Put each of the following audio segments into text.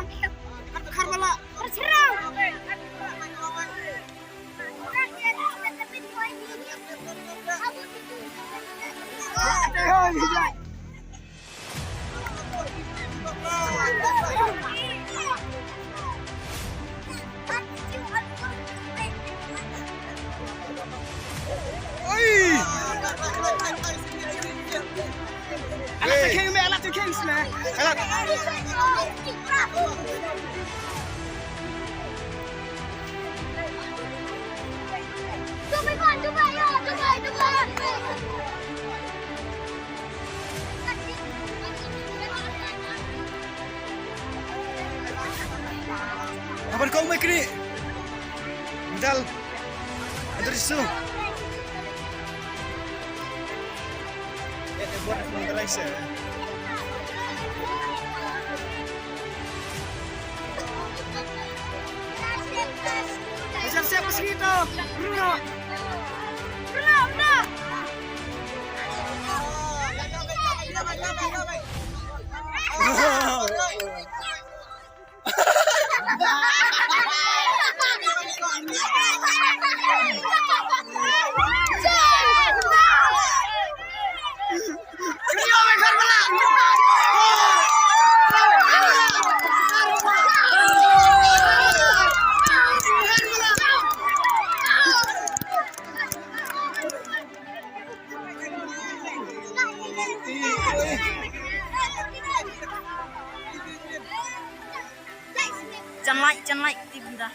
berserang. Karbala berserang. Alat the Kings man. Kapan kau mau kini? Medal. Adrisu. Buat mengerasa. Siapa sih itu? Bruno. Jangan like di bunda.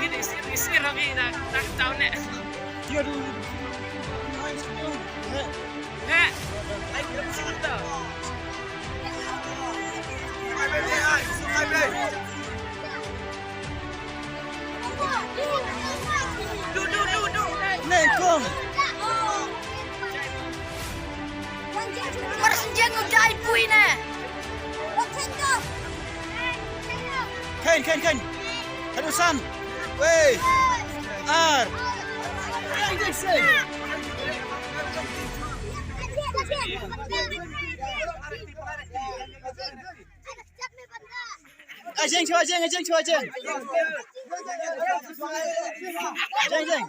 Ini diisir lagi nak tahu nek. Dia dulu. Nek, ayo kita bersama dah. Du. Nek, kom. Harus jangan guide pui nek. Kain. Harusan. Wey. Ar. Ajeng. Jeng.